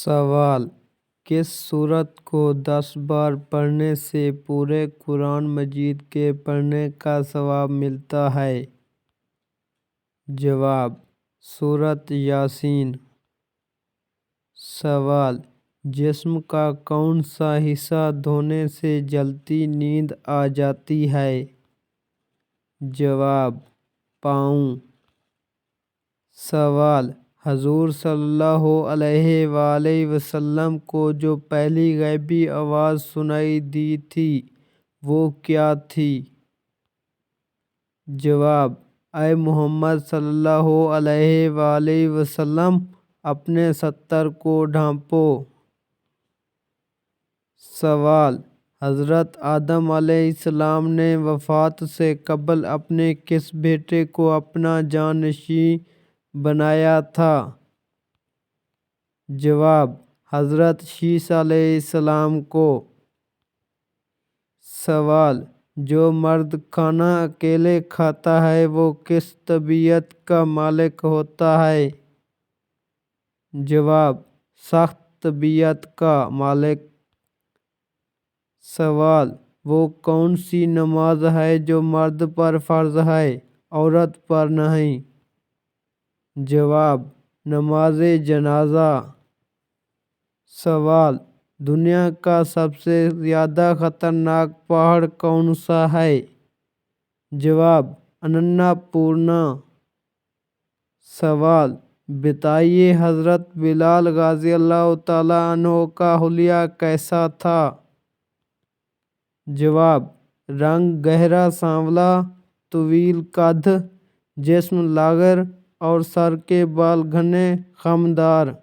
सवाल: किस सूरत को 10 बार पढ़ने से पूरे कुरान मजीद के पढ़ने का सवाब मिलता है? जवाब: सूरत यासीन। सवाल: जिस्म का कौन सा हिस्सा धोने से जल्दी नींद आ जाती है? जवाब: पाँव। सवाल: हजूर सल्लल्लाहु अलैहि वसल्लम को जो पहली गैबी आवाज़ सुनाई दी थी वो क्या थी? जवाब: ऐ मोहम्मद सल्लल्लाहु अलैहि वसल्लम, अपने 70 को ढांपो। सवाल: हज़रत आदम अलैहिस्सलाम ने वफ़ात से कबल अपने किस बेटे को अपना जानशीं बनाया था? जवाब: हज़रत शीश अलैहिस्सलाम को। सवाल: जो मर्द खाना अकेले खाता है वो किस तबीयत का मालिक होता है? जवाब: सख्त तबीयत का मालिक। सवाल: वो कौन सी नमाज है जो मर्द पर फ़र्ज है, औरत पर नहीं? जवाब: नमाज जनाजा। सवाल: दुनिया का सबसे ज़्यादा खतरनाक पहाड़ कौन सा है? जवाब: अन्नपूर्णा। सवाल: बताइए, हज़रत बिलाल रज़ियल्लाहु तआला अन्हु का हुलिया कैसा था? जवाब: रंग गहरा सांवला, तवील कद, जिस्म लागर और सर के बाल घने खमदार।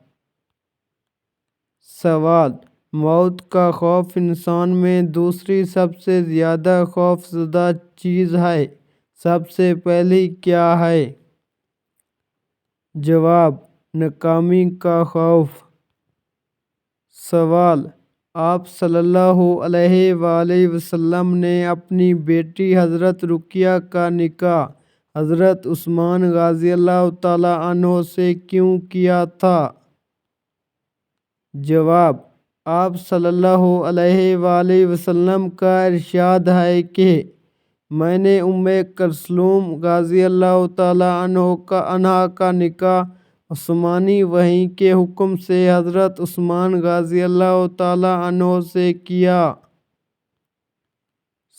सवाल: मौत का खौफ इंसान में दूसरी सबसे ज़्यादा खौफज़दा चीज़ है, सबसे पहली क्या है? जवाब: नाकामी का खौफ। सवाल: आप सल्लल्लाहु अलैहि वसल्लम ने अपनी बेटी हज़रत रुक़िया का निकाह हज़रत उस्मान रज़ियल्लाहु तआला अन्हु से क्यों किया था? जवाब: आप सल्लल्लाहु अलैहि वसल्लम का इरशाद है कि मैंने उम्मे कुलसूम रज़ियल्लाहु तआला अन्हा का निकाह उस्मानी वही के हुक्म से हज़रत उस्मान रज़ियल्लाहु तआला अन्हु से किया।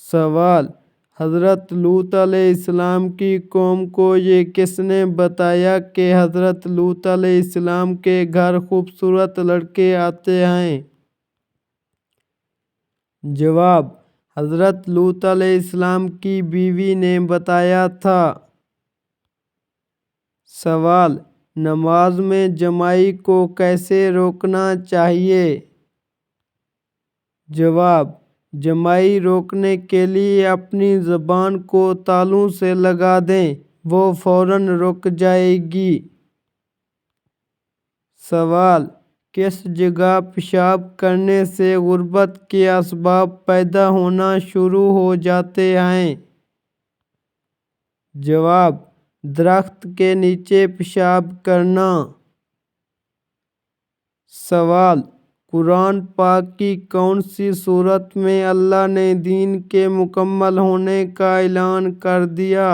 सवाल: हज़रत लूत अलैहिस्सलाम की कौम को ये किसने बताया कि हज़रत लूत अलैहिस्सलाम के घर खूबसूरत लड़के आते हैं? जवाब: हज़रत लूत अलैहिस्सलाम की बीवी ने बताया था। सवाल: नमाज में जमाई को कैसे रोकना चाहिए? जवाब: जमाई रोकने के लिए अपनी ज़ुबान को तालू से लगा दें, वो फौरन रुक जाएगी। सवाल: किस जगह पेशाब करने से गुर्बत के असबाब पैदा होना शुरू हो जाते हैं? जवाब: दरख्त के नीचे पेशाब करना। सवाल: कुरान पाक की कौन सी सूरत में अल्लाह ने दीन के मुकम्मल होने का ऐलान कर दिया?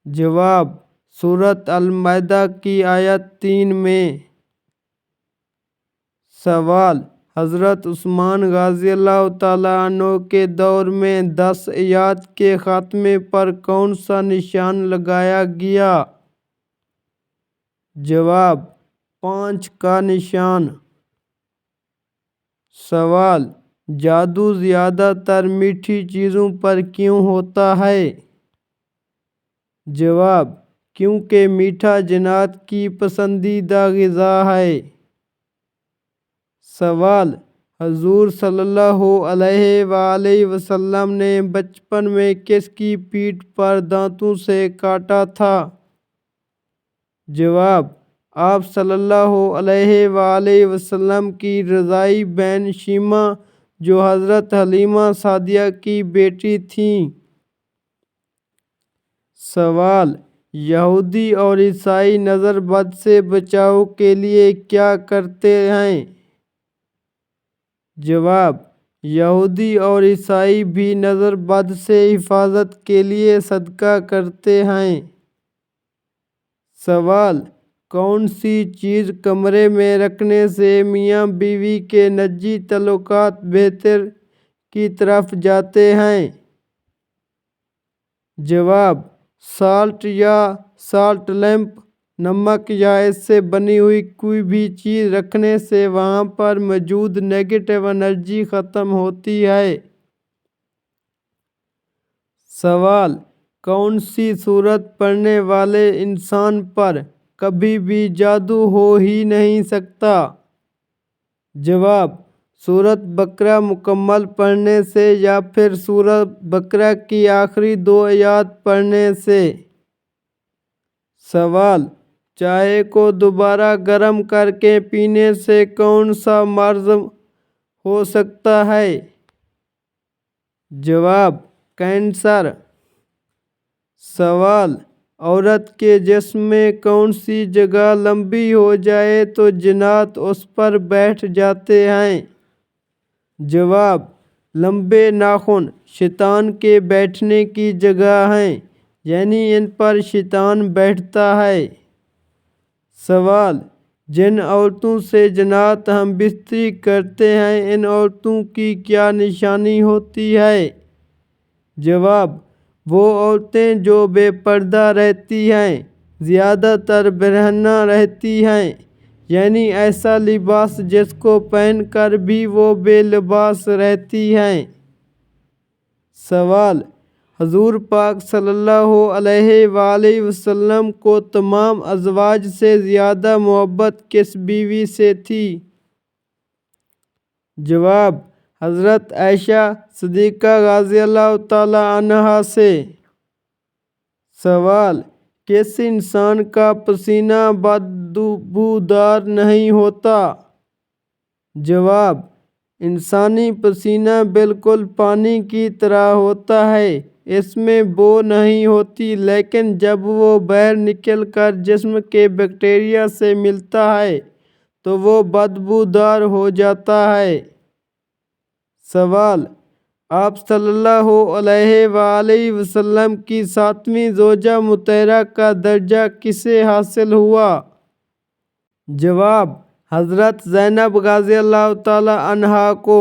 जवाब: सूरत अल-माइदा की आयत 3 में। सवाल: हज़रत उस्मान रज़ियल्लाहु तआला अन्हु के दौर में 10 आयत के खात्मे पर कौन सा निशान लगाया गया? जवाब: 5 का निशान। सवाल: जादू ज़्यादातर मीठी चीज़ों पर क्यों होता है? जवाब: क्योंकि मीठा जिन्नात की पसंदीदा ग़िज़ा है। सवाल: हजूर सल्लल्लाहु अलैहि वसल्लम ने बचपन में किसकी पीठ पर दांतों से काटा था? जवाब: आप सल्लल्लाहु अलैहि वसल्लम की रज़ाई बहन शीमा, जो हज़रत हलीमा सादिया की बेटी थीं। सवाल: یہودی اور عیسائی نظر بد سے بچاؤ کے لیے کیا کرتے ہیں؟ جواب: یہودی اور عیسائی بھی نظر بد سے حفاظت کے لیے صدقہ کرتے ہیں۔ سوال: کون سی چیز کمرے میں رکھنے سے میاں بیوی کے نجی تعلقات بہتر کی طرف جاتے ہیں؟ جواب: سالٹ یا سالٹ لیمپ۔ نمک یا اس سے بنی ہوئی کوئی بھی چیز رکھنے سے وہاں پر موجود نیگیٹو انرجی ختم ہوتی ہے۔ سوال: کون سی سورت پڑھنے والے انسان پر کبھی بھی جادو ہو ہی نہیں سکتا؟ جواب: سورۃ بقرہ مکمل پڑھنے سے یا پھر سورۃ بقرہ کی آخری 2 آیات پڑھنے سے۔ سوال: چائے کو دوبارہ گرم کر کے پینے سے کون سا مرض ہو سکتا ہے؟ جواب: کینسر۔ سوال: عورت کے جسم میں کون سی جگہ لمبی ہو جائے تو جنات اس پر بیٹھ جاتے ہیں؟ جواب: لمبے ناخن شیطان کے بیٹھنے کی جگہ ہیں، یعنی ان پر شیطان بیٹھتا ہے۔ سوال: جن عورتوں سے جنات ہم بستری کرتے ہیں ان عورتوں کی کیا نشانی ہوتی ہے؟ جواب: وہ عورتیں جو بے پردہ رہتی ہیں، زیادہ تر برہنہ رہتی ہیں، یعنی ایسا لباس جس کو پہن کر بھی وہ بے لباس رہتی ہیں۔ سوال: حضور پاک صلی اللہ علیہ وآلہ وسلم کو تمام ازواج سے زیادہ محبت کس بیوی سے تھی؟ جواب: حضرت عائشہ صدیقہ رضی اللہ تعالی عنہا سے۔ سوال: کس انسان کا پسینہ بدبودار نہیں ہوتا؟ جواب: انسانی پسینہ بالکل پانی کی طرح ہوتا ہے، اس میں بو نہیں ہوتی، لیکن جب وہ باہر نکل کر جسم کے بیکٹیریا سے ملتا ہے تو وہ بدبودار ہو جاتا ہے۔ سوال: آپ صلی اللہ علیہ وآلہ وسلم کی 7ویں زوجہ مطہرہ کا درجہ کسے حاصل ہوا؟ جواب: حضرت زینب رضی اللہ تعالی عنہا کو۔